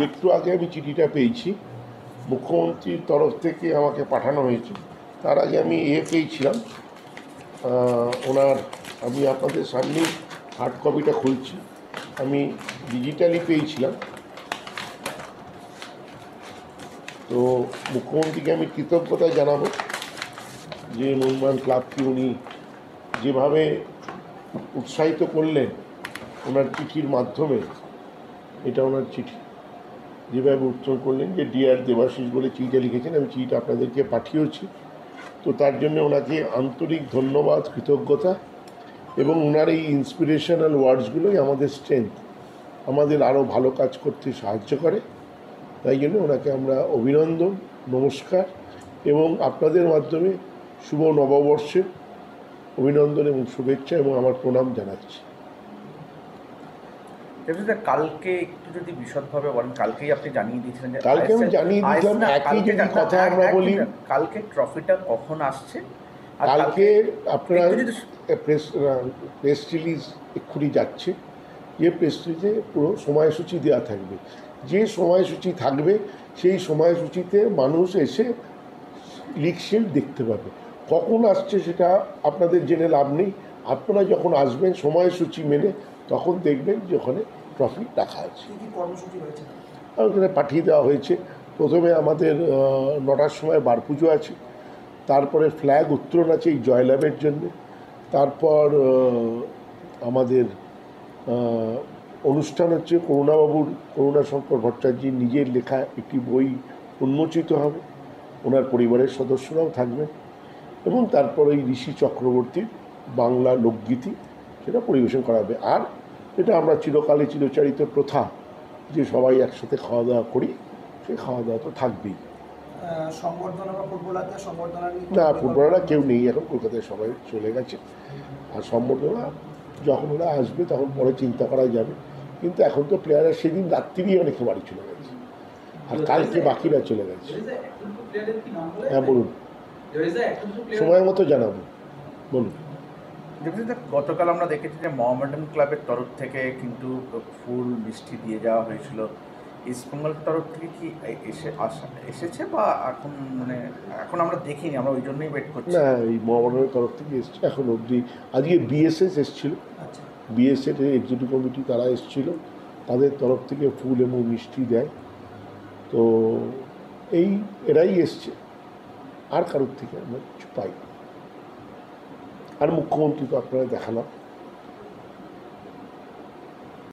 একটু আগে আমি চিঠিটা পেয়েছি, মুখ্যমন্ত্রীর তরফ থেকে আমাকে পাঠানো হয়েছে। তার আগে আমি পেয়েছিলাম ওনার, আমি আপনাদের সামনে হার্ড কপিটা খুলছি, আমি ডিজিটালি পেয়েছিলাম। তো মুখ্যমন্ত্রীকে আমি কৃতজ্ঞতা জানাবো যে মনমান ক্লাবকে উনি যেভাবে উৎসাহিত করলেন ওনার চিঠির মাধ্যমে। এটা ওনার চিঠি, যেভাবে উত্তর করলেন যে ডিয়ার দেবাশিস বলে চিঠিটা লিখেছেন, আমি চিঠিটা আপনাদেরকে পাঠিয়েছি। তো তার জন্য ওনাকে আন্তরিক ধন্যবাদ, কৃতজ্ঞতা। এবং ওনার এই ইন্সপিরেশনাল ওয়ার্ডসগুলোই আমাদের স্ট্রেংথ, আমাদের আরও ভালো কাজ করতে সাহায্য করে। তাই জন্য ওনাকে আমরা অভিনন্দন, নমস্কার এবং আপনাদের মাধ্যমে শুভ নববর্ষের অভিনন্দন এবং শুভেচ্ছা এবং আমার প্রণাম জানাচ্ছি। কালকে একটু যদি বিশদভাবে বলেন, কালকেই আপনি জানিয়ে দিয়েছিলেন যে কালকে আমি জানিয়ে দিলাম, একই যদি কথা আমরা বলি, কালকে ট্রফিটা কখন আসছে? কালকে আপনারা প্রেস রিলিজ এক্ষুনি যাচ্ছে, যে প্রেস রিলিজে পুরো সময়সূচি দেওয়া থাকবে। যে সময়সূচি থাকবে সেই সময়সূচিতে মানুষ এসে লিগ শিল্ড দেখতে পাবে। কখন আসছে সেটা আপনাদের জেনে লাভ নেই। আপনারা যখন আসবেন সময়সূচি মেনে, তখন দেখবেন যে ওখানে ট্রফি রাখা আছে। কর্মসূচি হয়েছে ওখানে পাঠিয়ে দেওয়া হয়েছে। প্রথমে আমাদের 9টার সময় বার পুজো আছে, তারপরে ফ্ল্যাগ উত্তোলন আছে এই জয়লাভের জন্য, তারপর আমাদের অনুষ্ঠান হচ্ছে করুণাশঙ্কর ভট্টাচার্যের নিজের লেখা একটি বই উন্মোচিত হবে, ওনার পরিবারের সদস্যরাও থাকবেন। এবং তারপরে এই ঋষি চক্রবর্তীর বাংলা লোকগীতি সেটা পরিবেশন করা হবে। আর এটা আমরা চিরকালে চিরচারিত প্রথা যে সবাই একসাথে খাওয়া দাওয়া করি, সেই খাওয়া দাওয়া তো থাকবেই। না, ফুটবলাররা কেউ নেই এখন, কলকাতায় সবাই চলে গেছে। আর সম্বর্ধনা যখন ওরা আসবে তখন পরে চিন্তা করা যাবে। কিন্তু এখন তো প্লেয়াররা সেদিন রাত্রিরই অনেকে বাড়ি চলে গেছে, আর কালকে বাকিরা চলে গেছে। হ্যাঁ বলুন, সময় মতো জানাবো, বলুন। গতকাল আমরা দেখেছি যে মোহামেডান ক্লাবের তরফ থেকে কিন্তু ফুল মিষ্টি দিয়ে যাওয়া হয়েছিল। ইস্টবেঙ্গল তরফ থেকে কি এসেছে বা এখন এখন আমরা দেখিনি, আমরা ওই জন্যই ওয়েট করছি। না, এই মোহামেডানের তরফ থেকে এসছে এখন অবধি। আজকে বিএসএস এসেছিল, বিএসএস এক্সিকিউটিভ কমিটি তারা এসেছিল, তাদের তরফ থেকে ফুল এবং মিষ্টি দেয়। তো এরাই এসছে, আর কারোর থেকে আমরা কিছু পাই। আর মুখ্যমন্ত্রী তো আপনারা দেখালাম।